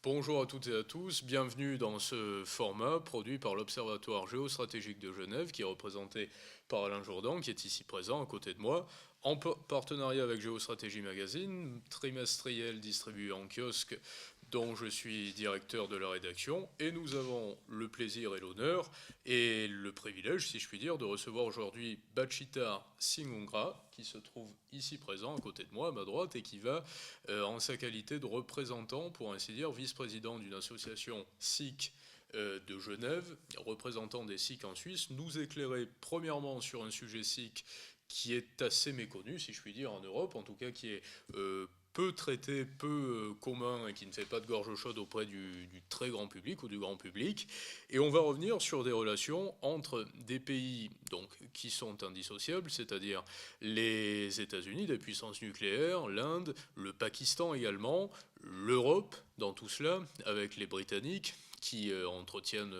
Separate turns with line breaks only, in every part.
Bonjour à toutes et à tous, bienvenue dans ce format produit par l'Observatoire Géostratégique de Genève, qui est représenté par Alain Jourdan, qui est ici présent à côté de moi, en partenariat avec Géostratégie Magazine, trimestriel distribué en kiosque, dont je suis directeur de la rédaction, et nous avons le plaisir et l'honneur, et le privilège, si je puis dire, de recevoir aujourd'hui Bachittar Singh Ughrha, qui se trouve ici présent à côté de moi, à ma droite, et qui va, en sa qualité de représentant, pour ainsi dire, vice-président d'une association Sikh de Genève, représentant des Sikhs en Suisse, nous éclairer premièrement sur un sujet Sikh qui est assez méconnu, si je puis dire, en Europe, en tout cas qui est peu traité, peu commun et qui ne fait pas de gorge chaude auprès du très grand public ou du grand public. Et on va revenir sur des relations entre des pays donc, qui sont indissociables, c'est-à-dire les États-Unis, des puissances nucléaires, l'Inde, le Pakistan également, l'Europe dans tout cela, avec les Britanniques, qui entretiennent,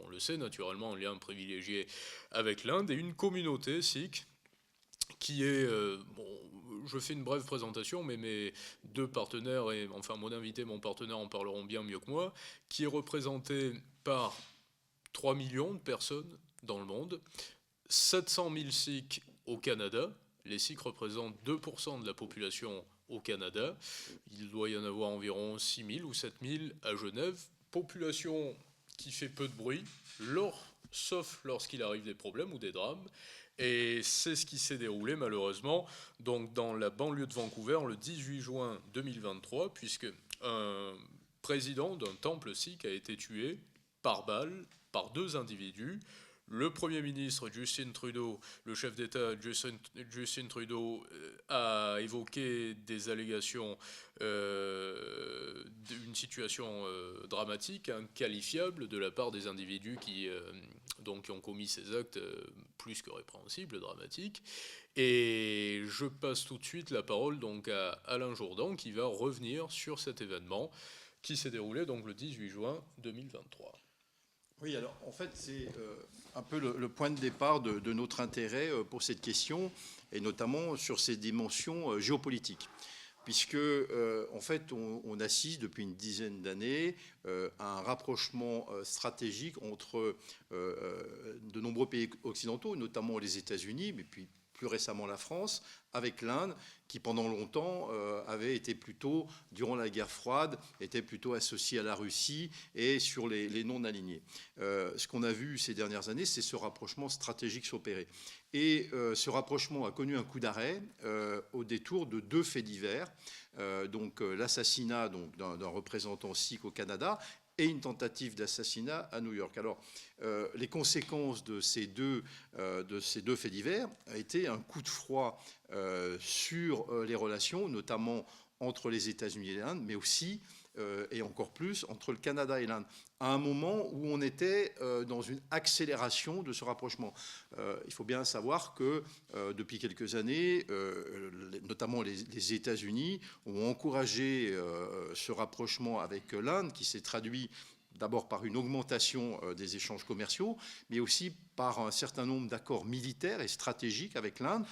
on le sait naturellement, un lien privilégié avec l'Inde, et une communauté sikh qui est, bon, je fais une brève présentation, mais mes deux partenaires, et enfin mon invité et mon partenaire en parleront bien mieux que moi, qui est représenté par 3 millions de personnes dans le monde, 700 000 Sikhs au Canada, les Sikhs représentent 2% de la population au Canada, il doit y en avoir environ 6 000 ou 7 000 à Genève, population qui fait peu de bruit, sauf lorsqu'il arrive des problèmes ou des drames. Et c'est ce qui s'est déroulé malheureusement donc dans la banlieue de Vancouver le 18 juin 2023, puisque un président d'un temple sikh a été tué par balle par deux individus. Le Premier ministre Justin Trudeau, le chef d'État Justin Trudeau, a évoqué des allégations d'une situation dramatique, inqualifiable de la part des individus qui ont commis ces actes plus que répréhensibles, dramatiques. Et je passe tout de suite la parole donc à Alain Jourdan qui va revenir sur cet événement qui s'est déroulé donc le 18 juin 2023.
Oui, alors en fait c'est un peu le point de départ de notre intérêt pour cette question, et notamment sur ses dimensions géopolitiques. Puisque en fait on assiste depuis une dizaine d'années à un rapprochement stratégique entre de nombreux pays occidentaux, notamment les États-Unis, mais puis plus récemment la France, avec l'Inde, qui pendant longtemps avait été plutôt, durant la guerre froide, était plutôt associée à la Russie et sur les non-alignés. Ce qu'on a vu ces dernières années, c'est ce rapprochement stratégique s'opérer. Et ce rapprochement a connu un coup d'arrêt au détour de deux faits divers, donc l'assassinat d'un représentant sikh au Canada et une tentative d'assassinat à New York. Alors, les conséquences de ces deux faits divers a été un coup de froid sur les relations, notamment entre les États-Unis et l'Inde, mais aussi, et encore plus, entre le Canada et l'Inde, à un moment où on était dans une accélération de ce rapprochement. Il faut bien savoir que depuis quelques années, notamment les États-Unis ont encouragé ce rapprochement avec l'Inde, qui s'est traduit d'abord par une augmentation des échanges commerciaux, mais aussi par un certain nombre d'accords militaires et stratégiques avec l'Inde.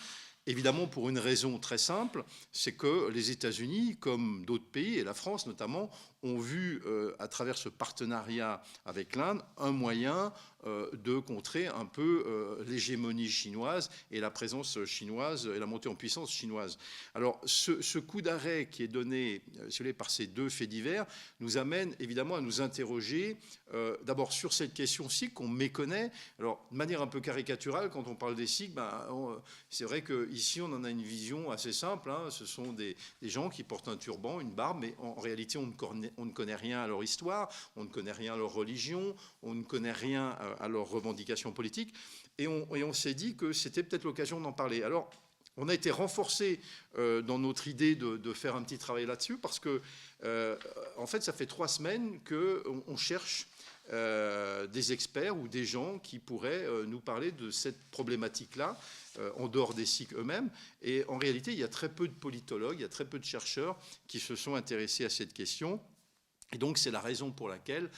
Évidemment, pour une raison très simple, c'est que les États-Unis, comme d'autres pays, et la France notamment, ont vu à travers ce partenariat avec l'Inde un moyen de contrer un peu l'hégémonie chinoise et la présence chinoise et la montée en puissance chinoise. Alors ce coup d'arrêt qui est donné par ces deux faits divers nous amène évidemment à nous interroger d'abord sur cette question sikh qu'on méconnaît. Alors de manière un peu caricaturale, quand on parle des Sikhs, c'est vrai qu'ici on en a une vision assez simple, hein. Ce sont des gens qui portent un turban, une barbe, mais en réalité on ne connaît rien à leur histoire, on ne connaît rien à leur religion, on ne connaît rien à leurs revendications politiques, et on s'est dit que c'était peut-être l'occasion d'en parler. Alors, on a été renforcé dans notre idée de faire un petit travail là-dessus, parce que, en fait, ça fait 3 semaines qu'on cherche des experts ou des gens qui pourraient nous parler de cette problématique-là, en dehors des Sikhs eux-mêmes. Et en réalité, il y a très peu de politologues, il y a très peu de chercheurs qui se sont intéressés à cette question. Et donc, c'est la raison pour laquelle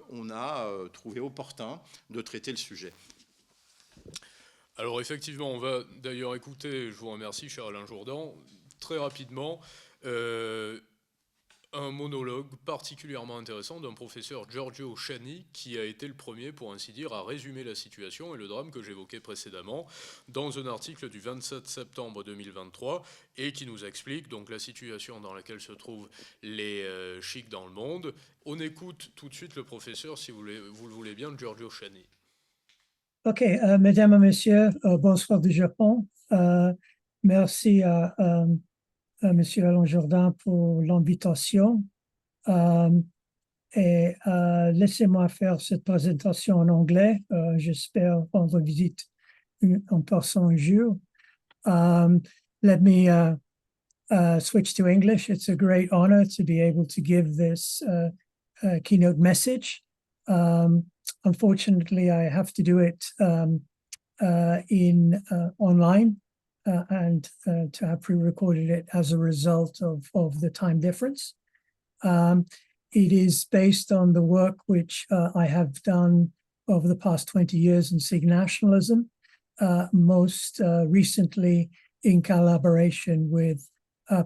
on a trouvé opportun de traiter le sujet.
Alors effectivement, on va d'ailleurs écouter, je vous remercie cher Alain Jourdan, très rapidement, un monologue particulièrement intéressant d'un professeur Giorgio Shani qui a été le premier, pour ainsi dire, à résumer la situation et le drame que j'évoquais précédemment dans un article du 27 septembre 2023 et qui nous explique donc la situation dans laquelle se trouvent les Sikhs dans le monde. On écoute tout de suite le professeur, si vous le voulez bien, Giorgio Shani.
Ok, mesdames et messieurs, bonsoir du Japon. Merci à monsieur Alain Jourdan pour l'invitation. Laissez-moi faire cette présentation en anglais. J'espère rendre visite en person un jour. Let me switch to English. It's a great honor to be able to give this keynote message. Unfortunately, I have to do it online and to have pre-recorded it as a result of the time difference. It is based on the work which I have done over the past 20 years in Sikh nationalism, most recently in collaboration with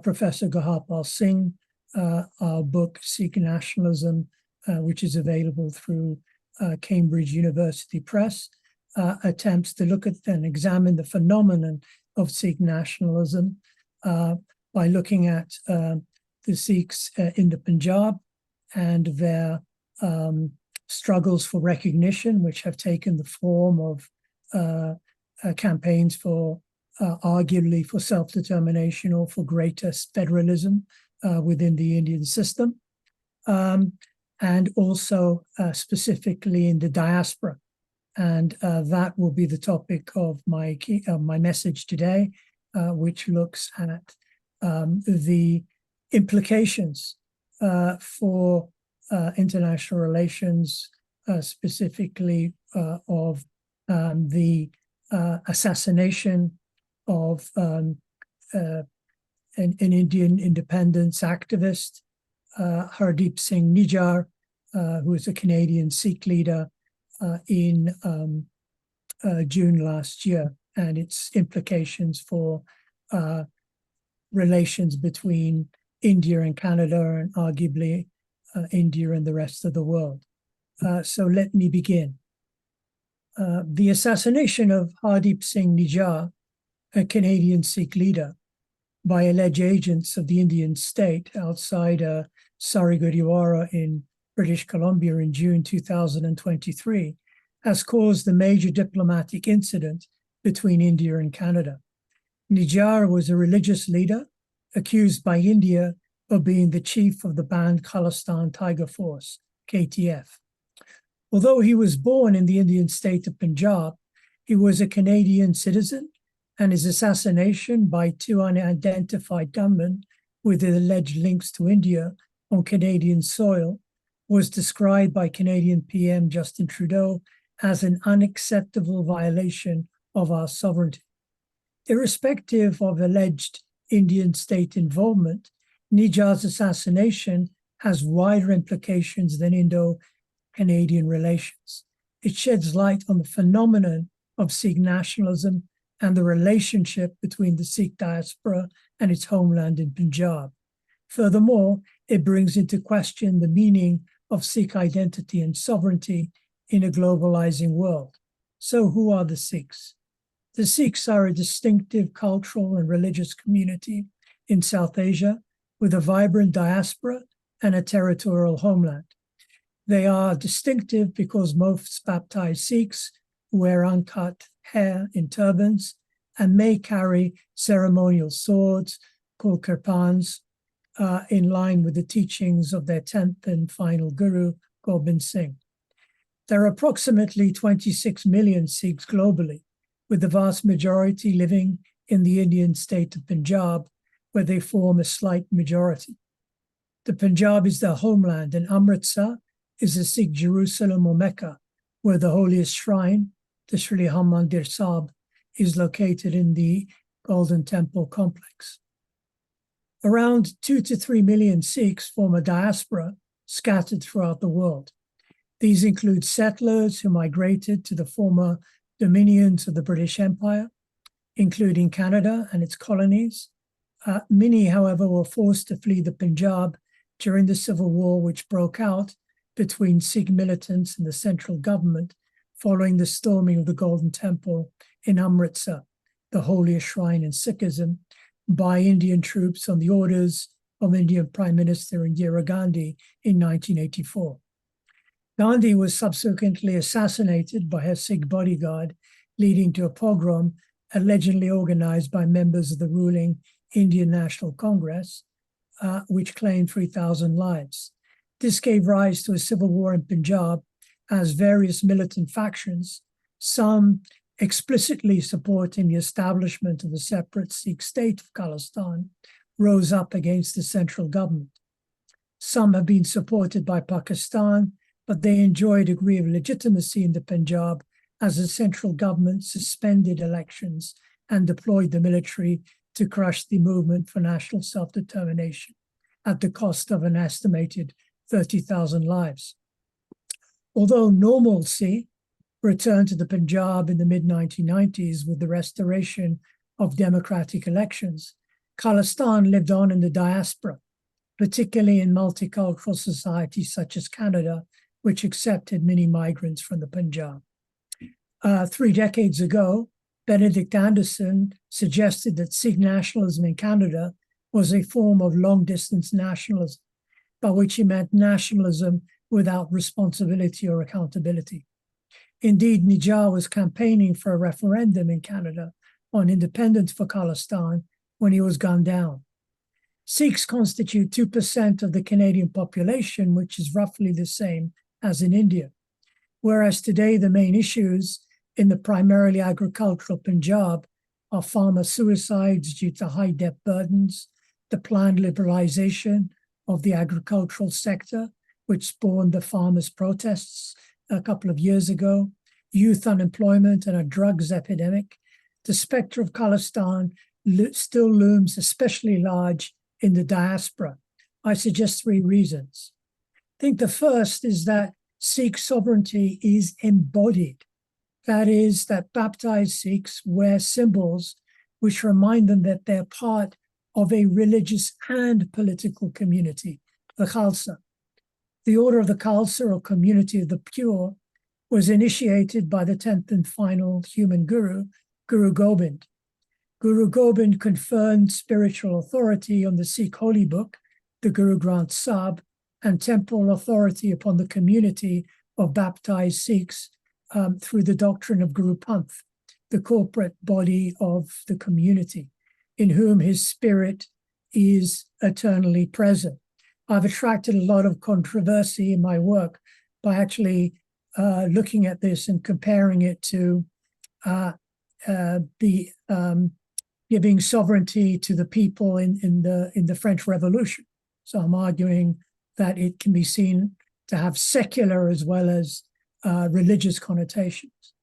Professor Bachittar Singh. Our book, Sikh Nationalism, which is available through Cambridge University Press, attempts to look at and examine the phenomenon of Sikh nationalism by looking at the Sikhs in the Punjab and their struggles for recognition, which have taken the form of campaigns for arguably for self-determination or for greater federalism within the Indian system. And also specifically in the diaspora. And that will be the topic of my message today, which looks at the implications for international relations, specifically of the assassination of an Indian independence activist, Hardeep Singh Ughrha, who is a Canadian Sikh leader, in June last year, and its implications for relations between India and Canada, and arguably India and the rest of the world. So let me begin. The assassination of Hardeep Singh Ughrha, a Canadian Sikh leader, by alleged agents of the Indian state outside Surrey Gurdwara in British Columbia in June 2023, has caused a major diplomatic incident between India and Canada. Ughrha was a religious leader accused by India of being the chief of the banned Khalistan Tiger Force, KTF. Although he was born in the Indian state of Punjab, he was a Canadian citizen, and his assassination by two unidentified gunmen with alleged links to India on Canadian soil was described by Canadian PM Justin Trudeau as an unacceptable violation of our sovereignty. Irrespective of alleged Indian state involvement, Ughrha's assassination has wider implications than Indo-Canadian relations. It sheds light on the phenomenon of Sikh nationalism and the relationship between the Sikh diaspora and its homeland in Punjab. Furthermore, it brings into question the meaning of Sikh identity and sovereignty in a globalizing world. So who are the Sikhs? The Sikhs are a distinctive cultural and religious community in South Asia with a vibrant diaspora and a territorial homeland. They are distinctive because most baptized Sikhs wear uncut hair in turbans and may carry ceremonial swords called kirpans in line with the teachings of their 10th and final guru, Gobind Singh. There are approximately 26 million Sikhs globally, with the vast majority living in the Indian state of Punjab, where they form a slight majority. The Punjab is their homeland, and Amritsar is a Sikh Jerusalem or Mecca, where the holiest shrine, the Sri Harmandir Sahib, is located in the Golden Temple complex. Around 2 to 3 million Sikhs form a diaspora scattered throughout the world. These include settlers who migrated to the former dominions of the British Empire, including Canada and its colonies. Many, however, were forced to flee the Punjab during the civil war which broke out between Sikh militants and the central government following the storming of the Golden Temple in Amritsar, the holiest shrine in Sikhism, by Indian troops on the orders of Indian Prime Minister Indira Gandhi in 1984. Gandhi was subsequently assassinated by her Sikh bodyguard, leading to a pogrom allegedly organized by members of the ruling Indian National Congress, which claimed 3,000 lives. This gave rise to a civil war in Punjab as various militant factions, some explicitly supporting the establishment of the separate Sikh state of Khalistan, rose up against the central government. Some have been supported by Pakistan, but they enjoy a degree of legitimacy in the Punjab as the central government suspended elections and deployed the military to crush the movement for national self-determination at the cost of an estimated 30,000 lives. Although normalcy returned to the Punjab in the mid-1990s with the restoration of democratic elections, Khalistan lived on in the diaspora, particularly in multicultural societies such as Canada, which accepted many migrants from the Punjab. 3 decades ago, Benedict Anderson suggested that Sikh nationalism in Canada was a form of long-distance nationalism, by which he meant nationalism without responsibility or accountability. Indeed, Nijar was campaigning for a referendum in Canada on independence for Khalistan when he was gunned down. Sikhs constitute 2% of the Canadian population, which is roughly the same as in India, whereas today the main issues in the primarily agricultural Punjab are farmer suicides due to high debt burdens, the planned liberalization of the agricultural sector, which spawned the farmers' protests a couple of years ago, youth unemployment and a drugs epidemic. The specter of Khalistan still looms especially large in the diaspora. I suggest 3 reasons. I think the first is that Sikh sovereignty is embodied. That is, that baptized Sikhs wear symbols which remind them that they're part of a religious and political community, the Khalsa. The Order of the Khalsa, or Community of the Pure, was initiated by the 10th and final human guru, Guru Gobind. Guru Gobind conferred spiritual authority on the Sikh holy book, the Guru Granth Sahib, and temporal authority upon the community of baptized Sikhs through the doctrine of Guru Panth, the corporate body of the community, in whom his spirit is eternally present. I've attracted a lot of controversy in my work by actually looking at this and comparing it to giving sovereignty to the people in the French Revolution. So I'm arguing that it can be seen to have secular as well as religious connotations.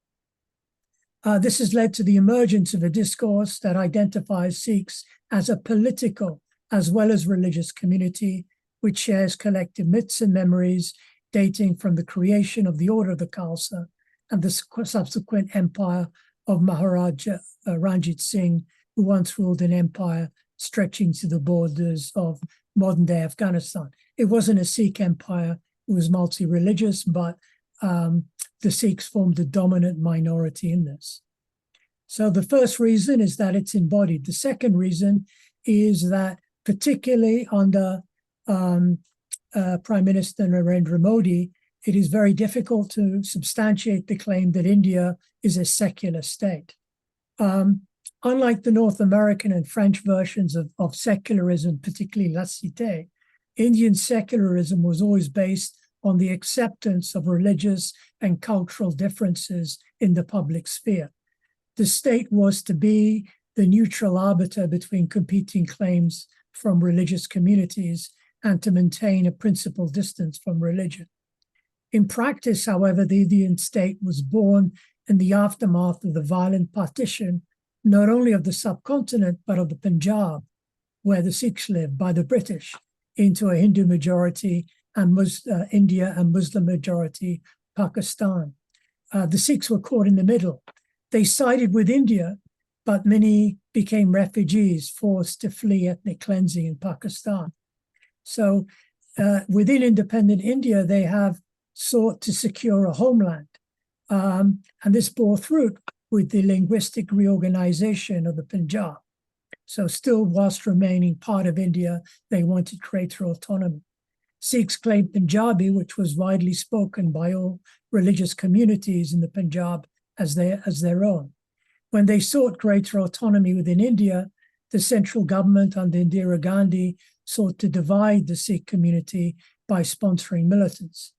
This has led to the emergence of a discourse that identifies Sikhs as a political as well as religious community, which shares collective myths and memories dating from the creation of the Order of the Khalsa and the subsequent empire of Maharaja Ranjit Singh, who once ruled an empire stretching to the borders of modern-day Afghanistan. It wasn't a Sikh empire, it was multi-religious, but the Sikhs formed a dominant minority in this. So the first reason is that it's embodied. The second reason is that particularly under Prime Minister Narendra Modi, it is very difficult to substantiate the claim that India is a secular state. Unlike the North American and French versions of secularism, particularly laïcité, Indian secularism was always based on the acceptance of religious and cultural differences in the public sphere. The state was to be the neutral arbiter between competing claims from religious communities and to maintain a principled distance from religion. In practice, however, the Indian state was born in the aftermath of the violent partition, not only of the subcontinent, but of the Punjab, where the Sikhs lived, by the British, into a Hindu majority and India and Muslim majority Pakistan. The Sikhs were caught in the middle. They sided with India, but many became refugees forced to flee ethnic cleansing in Pakistan. So within independent India, they have sought to secure a homeland. And this bore fruit with the linguistic reorganization of the Punjab. So still, whilst remaining part of India, they wanted greater autonomy. Sikhs claimed Punjabi, which was widely spoken by all religious communities in the Punjab, as their own. When they sought greater autonomy within India, the central government under Indira Gandhi sought to divide the Sikh community by sponsoring militants.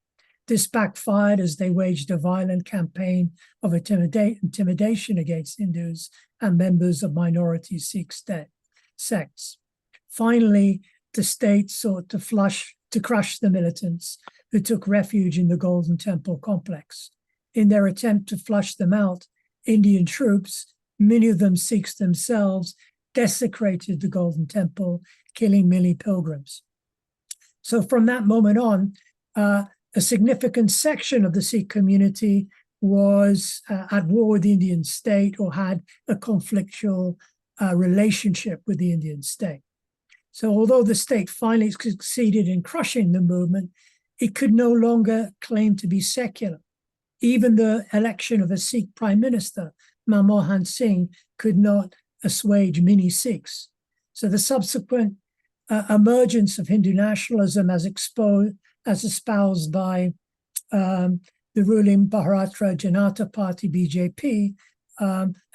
This backfired as they waged a violent campaign of intimidation against Hindus and members of minority Sikh sects. Finally, the state sought to crush the militants who took refuge in the Golden Temple complex. In their attempt to flush them out, Indian troops, many of them Sikhs themselves, desecrated the Golden Temple, killing many pilgrims. So from that moment on, a significant section of the Sikh community was at war with the Indian state or had a conflictual relationship with the Indian state. So although the state finally succeeded in crushing the movement, it could no longer claim to be secular. Even the election of a Sikh prime minister, Manmohan Singh, could not assuage many Sikhs. So the subsequent emergence of Hindu nationalism as espoused by the ruling Bharatiya Janata Party, BJP,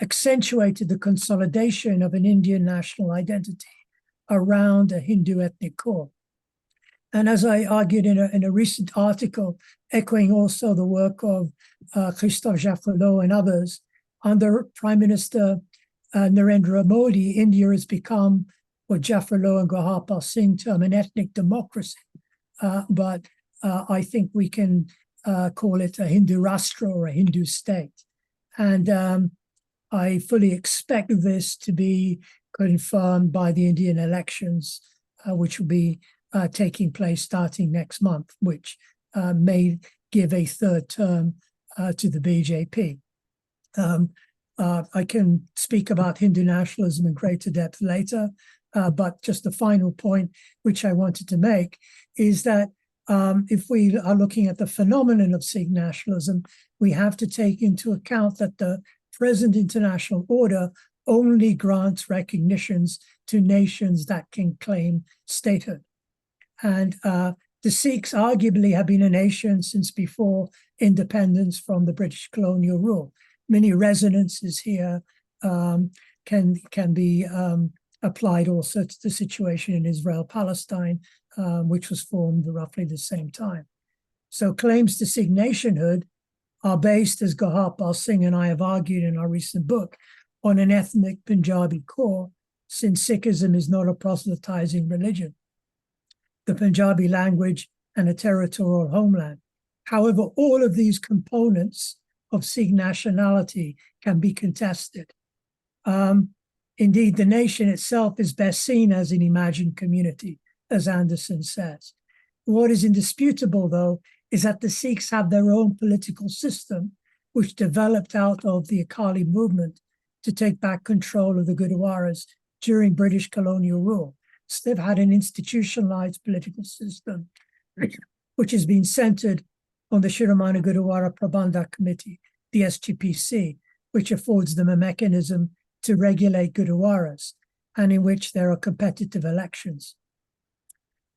accentuated the consolidation of an Indian national identity around a Hindu ethnic core. And as I argued in a recent article, echoing also the work of Christophe Jaffrelot and others, under Prime Minister Narendra Modi, India has become what Jaffrelot and Gurhapal Singh term an ethnic democracy. But I think we can call it a Hindu Rashtra or a Hindu state. And I fully expect this to be confirmed by the Indian elections, which will be taking place starting next month, which may give a third term to the BJP. I can speak about Hindu nationalism in greater depth later, but just the final point which I wanted to make is that if we are looking at the phenomenon of Sikh nationalism, we have to take into account that the present international order only grants recognitions to nations that can claim statehood. And the Sikhs arguably have been a nation since before independence from the British colonial rule. Many resonances here can be applied also to the situation in Israel-Palestine, which was formed roughly the same time. So claims to Sikh nationhood are based, as Gurhapal Singh and I have argued in our recent book, on an ethnic Punjabi core, since Sikhism is not a proselytizing religion, the Punjabi language, and a territorial homeland. However, all of these components of Sikh nationality can be contested. Indeed, the nation itself is best seen as an imagined community, as Anderson says. What is indisputable, though, is that the Sikhs have their own political system, which developed out of the Akali movement to take back control of the Gurdwaras during British colonial rule. So they've had an institutionalized political system, which has been centered on the Shiromani Gurdwara Prabandhak Committee, the SGPC, which affords them a mechanism to regulate Gurdwaras, and in which there are competitive elections.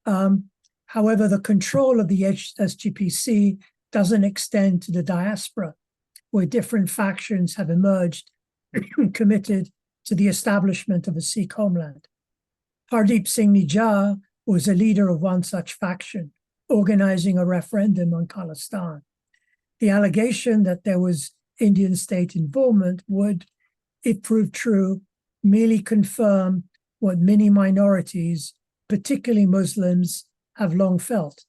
However, the control of the SGPC doesn't extend to the diaspora, where different factions have emerged committed to the establishment of a Sikh homeland. Hardeep Singh Ughrha was a leader of one such faction, organizing a referendum on Khalistan. The allegation that there was Indian state involvement would, if proved true, merely confirm what many minorities, particularly Muslims, have long felt,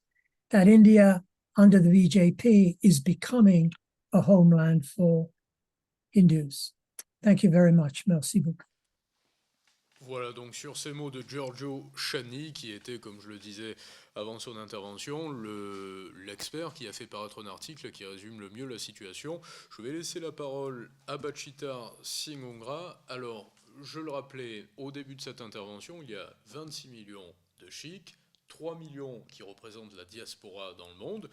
that India, under the BJP, is becoming a homeland for Hindus. Thank you very much. Merci beaucoup.
Voilà, donc sur ces mots de Giorgio Shani, qui était, comme je le disais avant son intervention, l'expert qui a fait paraître un article qui résume le mieux la situation, je vais laisser la parole à Bachittar Singh Ughrha. Alors, je le rappelais au début de cette intervention, il y a 26 millions de Sikhs, 3 millions qui représentent la diaspora dans le monde,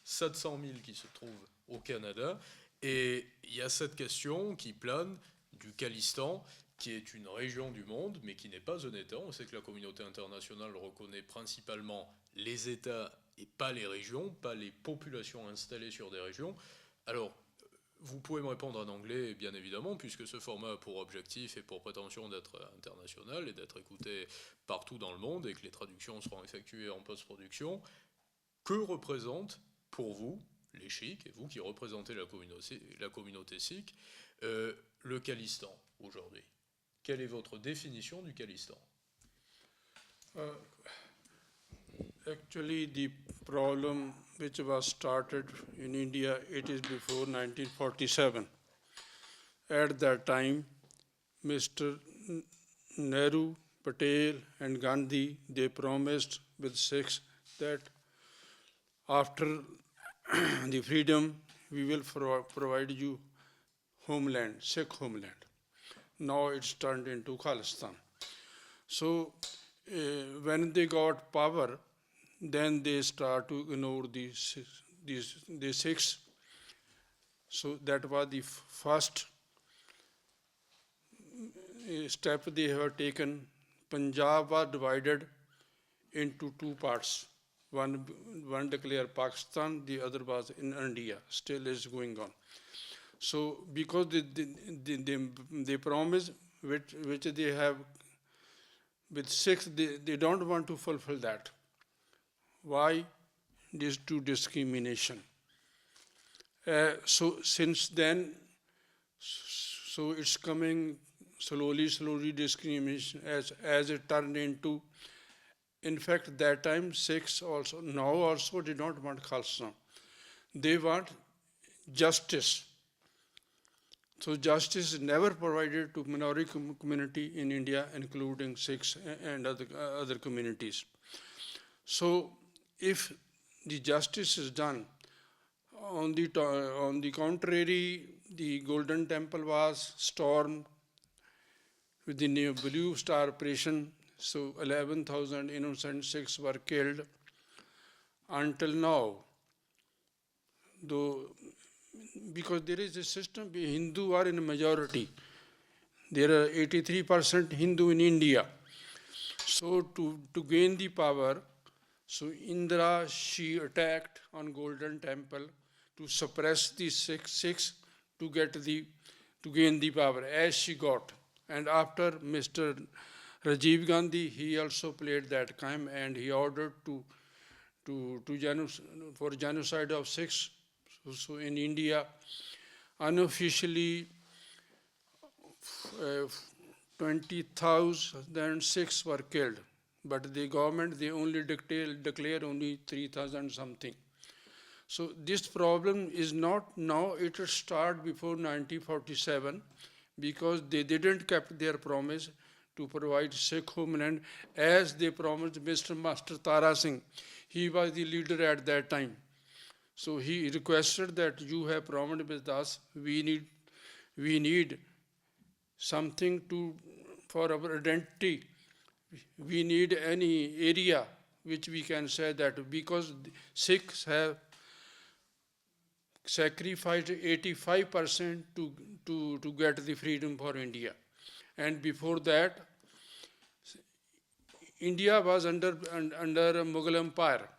700 000 qui se trouvent au Canada, et il y a cette question qui plane du Khalistan, qui est une région du monde, mais qui n'est pas un État. On sait que la communauté internationale reconnaît principalement les États et pas les régions, pas les populations installées sur des régions. Alors, vous pouvez me répondre en anglais, bien évidemment, puisque ce format a pour objectif et pour prétention d'être international et d'être écouté partout dans le monde et que les traductions seront effectuées en post-production. Que représente pour vous, les Sikhs, et vous qui représentez la communauté sikh, le Khalistan aujourd'hui? Quelle est votre définition du Khalistan?
Actually, the problem which was started in India, it is before 1947. At that time, Mr. Nehru, Patel, and Gandhi, they promised with Sikhs that after the freedom, we will provide you homeland, Sikh homeland. Now it's turned into Khalistan. So when they got power, then they start to ignore the Sikhs. So that was the first step they have taken. Punjab was divided into two parts. One declared Pakistan, the other was in India, still is going on. So because they promise which they have with Sikhs, they don't want to fulfill that. Why? This to discrimination. So since then, so it's coming slowly discrimination as it turned into. In fact, that time Sikhs now also did not want Khalsa. They want justice. So justice is never provided to minority community in India, including Sikhs and other communities. So if the justice is done, on the contrary, the Golden Temple was stormed with the new Blue Star operation. So 11,000 innocent Sikhs were killed. Until now, though, because there is a system, Hindu are in a majority. There are 83% Hindu in India. So to gain the power, so Indra, she attacked on Golden Temple to suppress the Sikhs to gain the power, as she got. And after Mr. Rajiv Gandhi, he also played that game, and he ordered for genocide of Sikhs. So in India, unofficially, 20,000 Sikhs were killed, but the government, they only declared only 3,000 something. So this problem is not now, it started before 1947, because they didn't keep their promise to provide Sikh homeland as they promised Mr. Master Tara Singh. He was the leader at that time. So he requested that you have promised with us, we need something for our identity. We need any area which we can say that, because Sikhs have sacrificed 85% to get the freedom for India. And before that, India was under Mughal Empire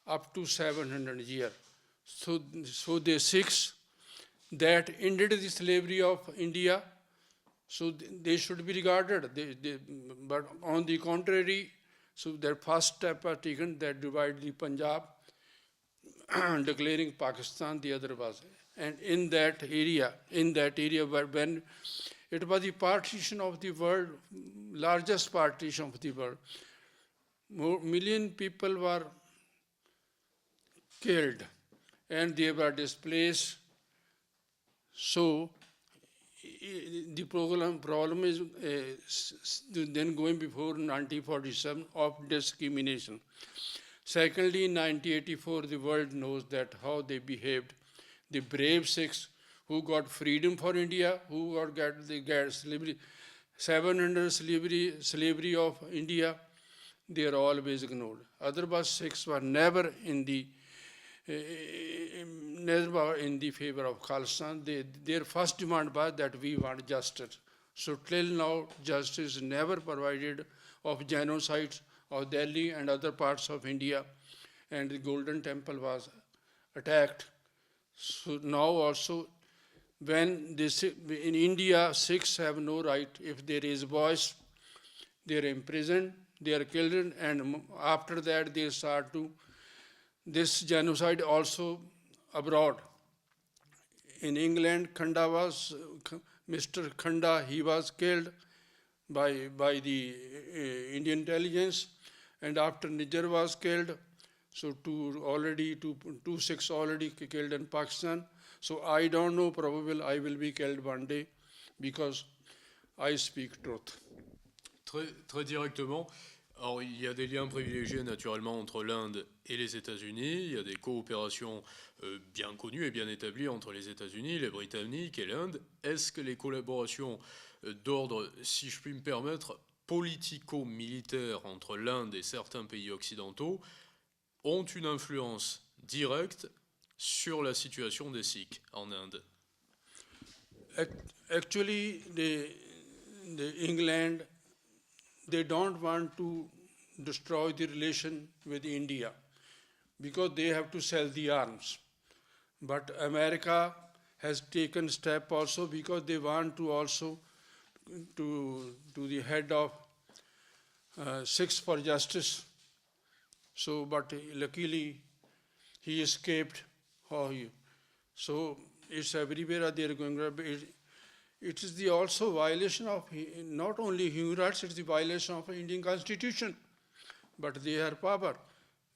up to 700 years. So the Sikhs that ended the slavery of India, so they should be regarded. But on the contrary, so their first step was taken that divided the Punjab, declaring Pakistan, the other was. And in that area when it was the partition of the world, largest partition of the world, million people were killed and they were displaced. So the problem is then going before 1947 of discrimination. Secondly, in 1984, the world knows that how they behaved. The brave Sikhs who got freedom for India, who got slavery, 700 slavery of India. they are always ignored. Otherwise, Sikhs were never in the favor of Khalistan. Their first demand was that we want justice. So till now, justice never provided of genocides of Delhi and other parts of India, and the Golden Temple was attacked. So now also, when this, in India, Sikhs have no right. If there is voice, they are imprisoned, they are killed, and after that they start to this genocide also abroad. In England, Mr. Khanda, he was killed by the Indian intelligence, and after Niger was killed, so two Sikhs already killed in Pakistan. So I don't know, probably I will be killed one day because I speak truth.
Très directement. Alors, il y a des liens privilégiés naturellement entre l'Inde et les États-Unis. Il y a des coopérations bien connues et bien établies entre les États-Unis, les Britanniques et l'Inde. Est-ce que les collaborations d'ordre, si je puis me permettre, politico-militaires entre l'Inde et certains pays occidentaux ont une influence directe sur la situation des Sikhs en Inde?
Actually, the England, they don't want to destroy the relation with India because they have to sell the arms. But America has taken step also because they want to also to the head of Sikhs for Justice. So, but luckily he escaped. So it's everywhere they are going. It is the also violation of not only human rights, it's the violation of Indian Constitution. But they have power.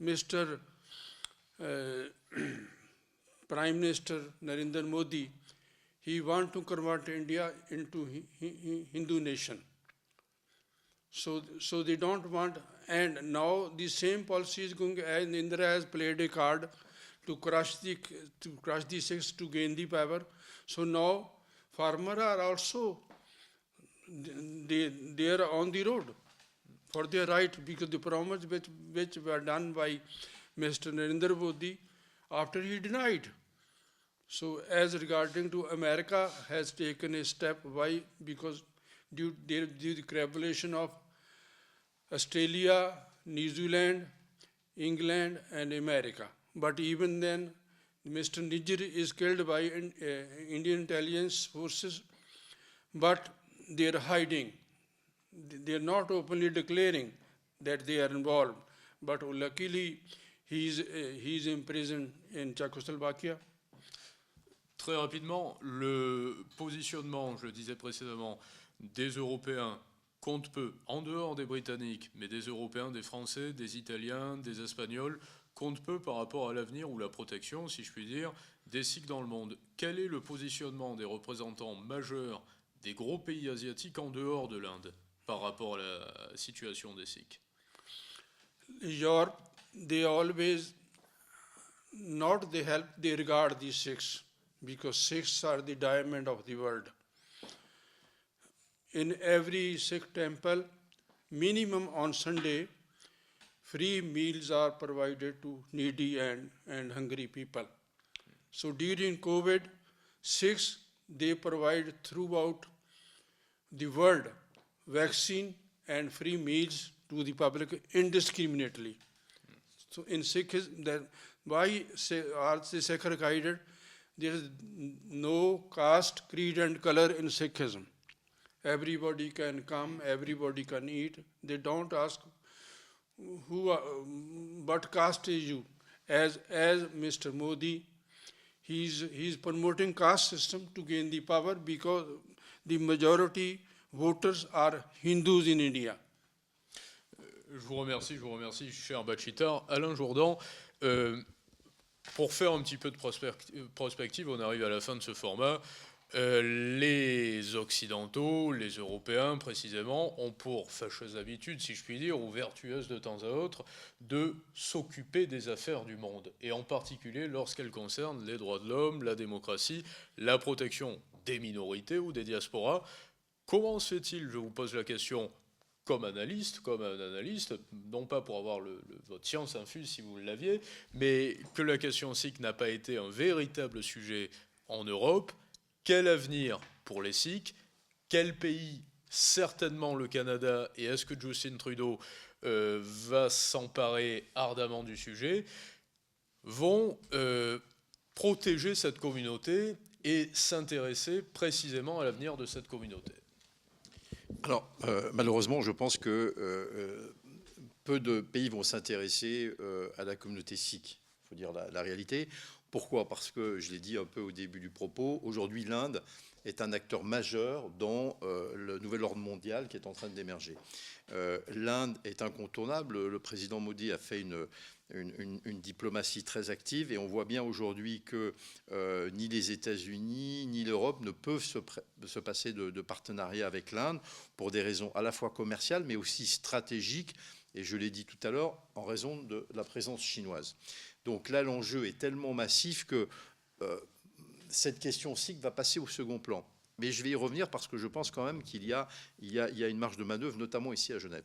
Mr. Prime Minister Narendra Modi, he wants to convert India into Hindu nation. So they don't want, and now the same policy is going, and Indra has played a card to crush the Sikhs to gain the power. So now farmers are also, they are on the road for their right because the promise which were done by Mr. Narendra Modi after he denied. So as regarding to America has taken a step, why? Because due to the collaboration of Australia, New Zealand, England and America. But even then, Mr. Niger is killed by Indian intelligence forces, but they are hiding. They are not openly declaring that they are involved. But luckily, he is imprisoned in Czechoslovakia.
Très rapidement, le positionnement, je le disais précédemment, des Européens compte peu, en dehors des Britanniques, mais des Européens, des Français, des Italiens, des Espagnols, compte peu par rapport à l'avenir ou la protection, si je puis dire, des Sikhs dans le monde. Quel est le positionnement des représentants majeurs des gros pays asiatiques en dehors de l'Inde par rapport à la situation des Sikhs?
Europe, they always, not they help, they regard the Sikhs, because Sikhs are the diamond of the world. In every Sikh temple, minimum on Sunday, free meals are provided to needy and hungry people. So during COVID, Sikhs, they provide throughout the world vaccine and free meals to the public indiscriminately. So in Sikhism, why are the Sikhs guided? There is no caste, creed and color in Sikhism. Everybody can come, everybody can eat. They don't ask what caste is you. As Mr. Modi, he's promoting caste system to gain the power because the majority voters are Hindus in India.
Je vous remercie, cher Bachittar. Alain Jourdan, pour faire un petit peu de prospective, on arrive à la fin de ce format. Les Occidentaux, les Européens précisément, ont pour fâcheuse habitude, si je puis dire, ou vertueuse de temps à autre, de s'occuper des affaires du monde, et en particulier lorsqu'elles concernent les droits de l'homme, la démocratie, la protection des minorités ou des diasporas. Comment se fait-il, je vous pose la question, comme un analyste, non pas pour avoir votre science infuse si vous l'aviez, mais que la question sikh n'a pas été un véritable sujet en Europe. Quel avenir pour les Sikhs? Quel pays? Certainement le Canada. Et est-ce que Justin Trudeau va s'emparer ardemment du sujet? Vont protéger cette communauté et s'intéresser précisément à l'avenir de cette communauté?
Alors, malheureusement, je pense que peu de pays vont s'intéresser à la communauté sikh. Il faut dire la réalité. Pourquoi? Parce que, je l'ai dit un peu au début du propos, aujourd'hui l'Inde est un acteur majeur dans le nouvel ordre mondial qui est en train d'émerger. L'Inde est incontournable. Le président Modi a fait une diplomatie très active et on voit bien aujourd'hui que ni les États-Unis ni l'Europe ne peuvent se passer de partenariat avec l'Inde pour des raisons à la fois commerciales mais aussi stratégiques, et je l'ai dit tout à l'heure, en raison de la présence chinoise. Donc là, l'enjeu est tellement massif que cette question sikh va passer au second plan. Mais je vais y revenir parce que je pense quand même qu'il y a une marge de manœuvre, notamment ici à Genève.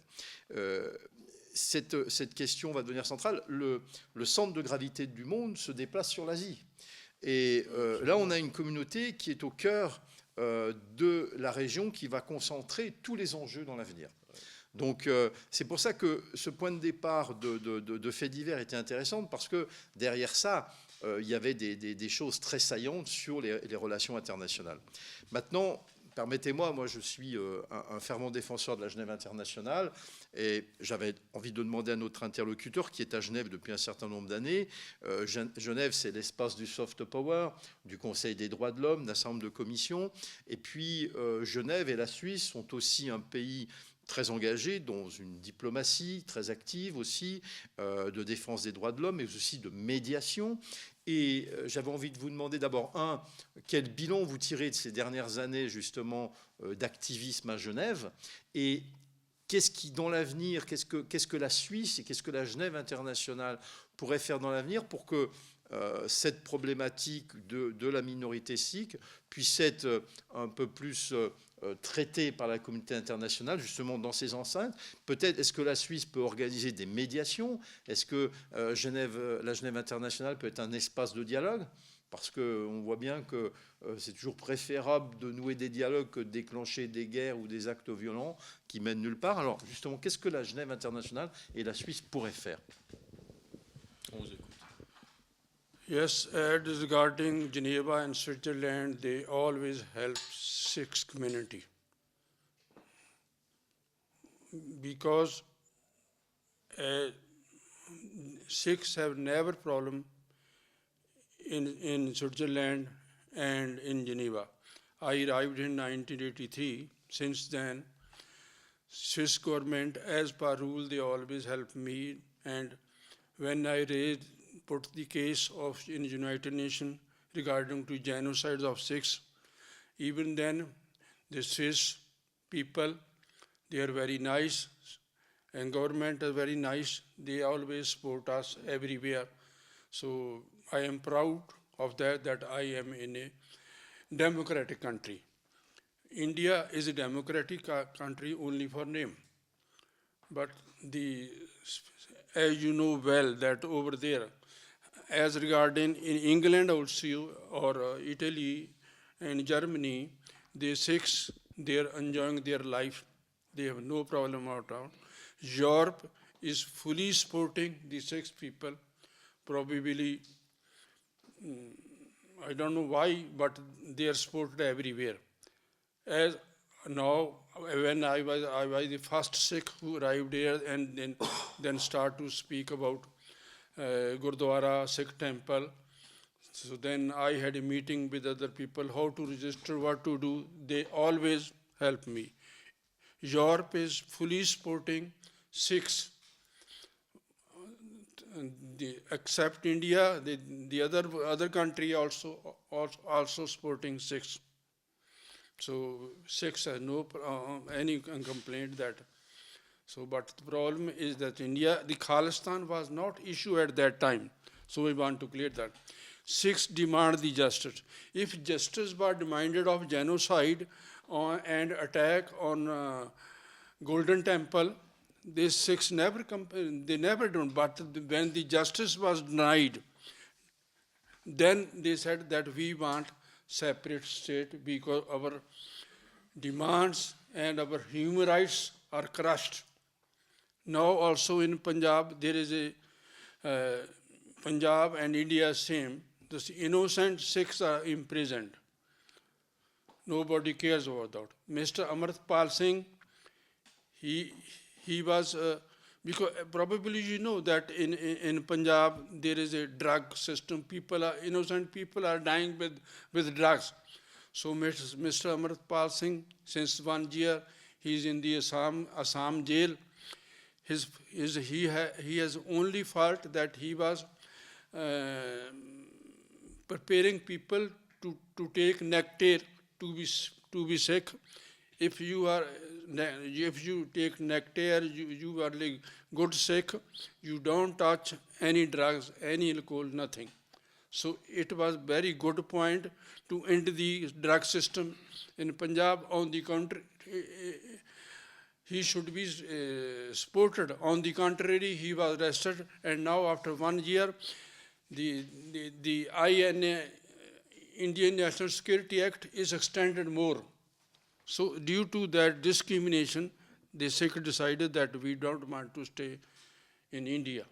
Cette question va devenir centrale. Le centre de gravité du monde se déplace sur l'Asie. Et là, on a une communauté qui est au cœur de la région qui va concentrer tous les enjeux dans l'avenir. Donc c'est pour ça que ce point de départ de faits divers était intéressant, parce que derrière ça, il y avait des choses très saillantes sur les relations internationales. Maintenant, permettez-moi, moi je suis un fervent défenseur de la Genève internationale, et j'avais envie de demander à notre interlocuteur qui est à Genève depuis un certain nombre d'années. Genève, c'est l'espace du soft power, du Conseil des droits de l'homme, d'un certain nombre de commissions. Et puis Genève et la Suisse sont aussi un pays très engagé dans une diplomatie très active aussi, de défense des droits de l'homme, mais aussi de médiation. Et j'avais envie de vous demander d'abord, quel bilan vous tirez de ces dernières années justement d'activisme à Genève, et qu'est-ce qui, dans l'avenir, qu'est-ce que la Suisse et qu'est-ce que la Genève internationale pourrait faire dans l'avenir pour que cette problématique de la minorité sikh puisse être un peu plus traitée par la communauté internationale, justement dans ces enceintes. Peut-être, est-ce que la Suisse peut organiser des médiations? Est-ce que la Genève internationale peut être un espace de dialogue? Parce qu'on voit bien que c'est toujours préférable de nouer des dialogues que de déclencher des guerres ou des actes violents qui mènent nulle part. Alors justement, qu'est-ce que la Genève internationale et la Suisse pourraient faire?
On vous écoute.
Yes, regarding Geneva and Switzerland, they always help Sikh community. Because Sikhs have never problem in Switzerland and in Geneva. I arrived in 1983. Since then, Swiss government, as per rule, they always help me. And when I put the case in United Nations regarding to genocide of Sikhs, even then, the Swiss people, they are very nice, and government is very nice. They always support us everywhere. So I am proud of that I am in a democratic country. India is a democratic country only for name. But as you know well, that over there, as regarding in England also, or Italy and Germany, the Sikhs, they are enjoying their life. They have no problem at all. Europe is fully supporting the Sikh people. Probably, I don't know why, but they are supported everywhere. As now, when I was the first Sikh who arrived here, and then start to speak about Gurdwara, Sikh temple. So then I had a meeting with other people, how to register, what to do. They always help me. Europe is fully supporting Sikhs. Except India, the other country also supporting Sikhs. So Sikhs have no any complaint that. So, but the problem is that India, the Khalistan was not issued at that time. So we want to clear that. Sikhs demand the justice. If justice were demanded of genocide and attack on Golden Temple, these Sikhs never they never done. But when the justice was denied, then they said that we want separate state because our demands and our human rights are crushed. Now also in Punjab, there is a Punjab and India same. The innocent Sikhs are imprisoned. Nobody cares about that. Mr. Amritpal Singh, he was, because probably you know that in Punjab there is a drug system. Innocent people are dying with drugs. So Mr. Amritpal Singh, since 1 year, he is in the Assam jail. He has only fault that he was preparing people to take nectar to be sick. If you take nectar, you are like good sick. You don't touch any drugs, any alcohol, nothing. So it was very good point to end the drug system in Punjab. On the contrary, he should be supported. On the contrary, he was arrested, and now after 1 year, the INA, Indian National Security Act, is extended more. So due to that discrimination, the Sikh decided that we don't want to stay in India.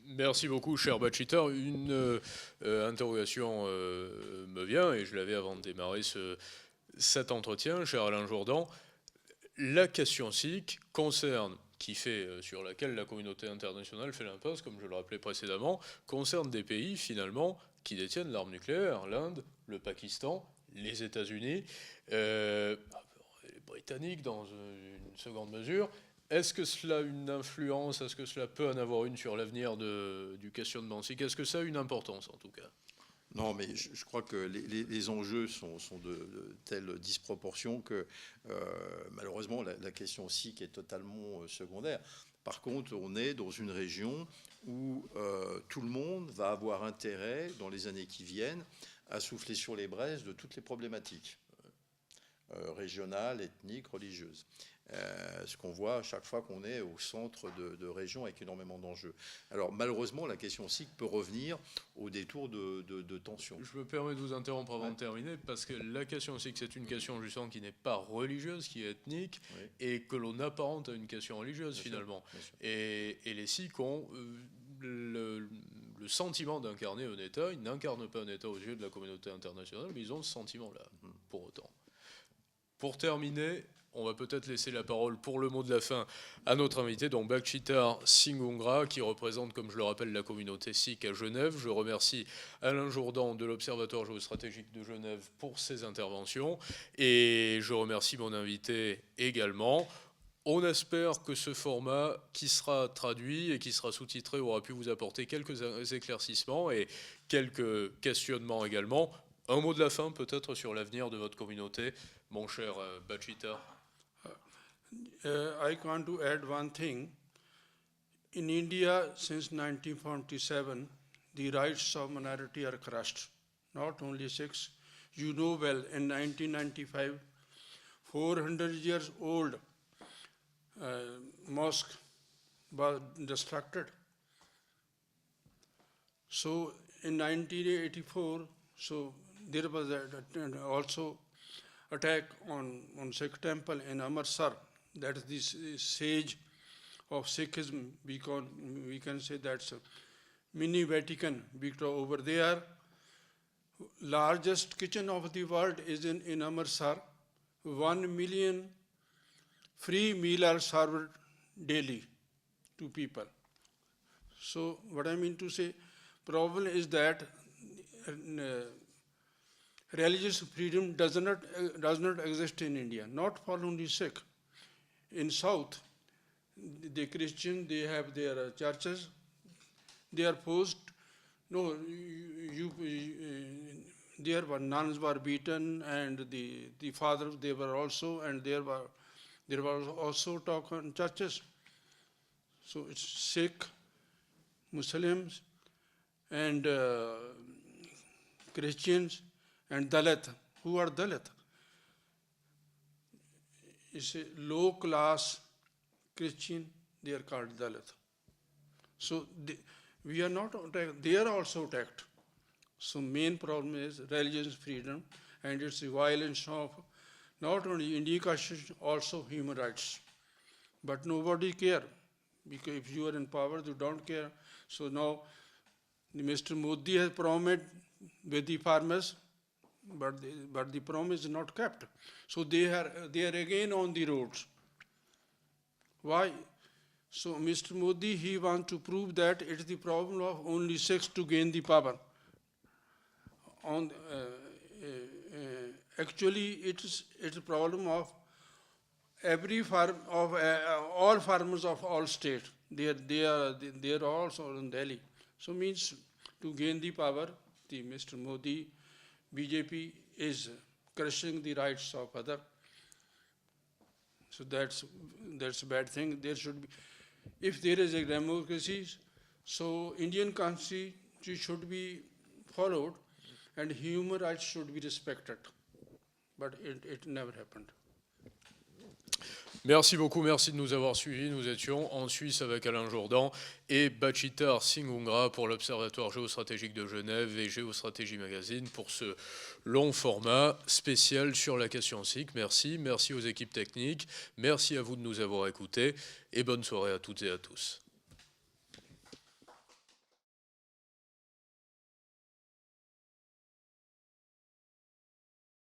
Merci beaucoup, cher Bachittar. Une interrogation me vient, et je l'avais avant de démarrer cet entretien, cher Alain Jourdan. La question sikh sur laquelle la communauté internationale fait l'impasse, comme je le rappelais précédemment, concerne des pays, finalement, qui détiennent l'arme nucléaire, l'Inde, le Pakistan, les États-Unis, les Britanniques dans une seconde mesure. Est-ce que cela a une influence, est-ce que cela peut en avoir une sur l'avenir du questionnement sikh? Est-ce que ça a une importance, en tout cas?
Non, mais je crois que les enjeux sont de telle disproportion que malheureusement la question sikh est totalement secondaire. Par contre, on est dans une région où tout le monde va avoir intérêt, dans les années qui viennent, à souffler sur les braises de toutes les problématiques régionales, ethniques, religieuses. Ce qu'on voit à chaque fois qu'on est au centre de régions avec énormément d'enjeux. Alors malheureusement, la question sikh peut revenir au détour de tensions.
Je me permets de vous interrompre avant de terminer, parce que la question sikh, c'est une question justement qui n'est pas religieuse, qui est ethnique, et que l'on apparente à une question religieuse finalement.
Bien sûr.
Et les Sikhs ont le sentiment d'incarner un État. Ils n'incarnent pas un État aux yeux de la communauté internationale, mais ils ont ce sentiment-là, pour autant. Pour terminer, on va peut-être laisser la parole pour le mot de la fin à notre invité, donc Bachittar Singh Ughrha, qui représente, comme je le rappelle, la communauté sikh à Genève. Je remercie Alain Jourdan de l'Observatoire géostratégique de Genève pour ses interventions, et je remercie mon invité également. On espère que ce format, qui sera traduit et qui sera sous-titré, aura pu vous apporter quelques éclaircissements et quelques questionnements également. Un mot de la fin peut-être sur l'avenir de votre communauté, mon cher Bachittar.
I want to add one thing. In India, since 1947, the rights of minority are crushed. Not only Sikhs. You know well, in 1995, 400 years old mosque was destructed. So in 1984, so there was also attack on Sikh temple in Amritsar. That is the sage of Sikhism. We can say that's a mini Vatican, because over there, largest kitchen of the world is in Amritsar. 1 million free meals are served daily to people. So what I mean to say, problem is that religious freedom does not exist in India, not for only Sikh. In South, the Christian, they have their churches. They are forced. No, there were nuns were beaten, and the fathers they were also, and there were also talk on churches. So it's Sikh, Muslims, and Christians, and Dalit. Who are Dalit? is a low class Christian, they are called Dalit. So we are not attacked, they are also attacked. So main problem is religious freedom and it's the violence of not only Indian constitution, also human rights. But nobody care, because if you are in power, you don't care. So now Mr. Modi has promised with the farmers, but the promise is not kept. So they are again on the roads. Why? So Mr. Modi, he wants to prove that it is the problem of only Sikhs to gain the power. Actually, it's a problem of every farm of all farmers of all states. They are also in Delhi. So means to gain the power, the Mr. Modi, BJP is crushing the rights of other. So that's a bad thing. There should be, if there is a democracy, so Indian constitution should be followed and human rights should be respected. But it never happened.
Merci beaucoup, merci de nous avoir suivis. Nous étions en Suisse avec Alain Jourdan et Bachittar Singh Ughrha pour l'Observatoire géostratégique de Genève et Géostratégie Magazine pour ce long format spécial sur la question sikh. Merci aux équipes techniques, merci à vous de nous avoir écoutés et bonne soirée à toutes et à tous.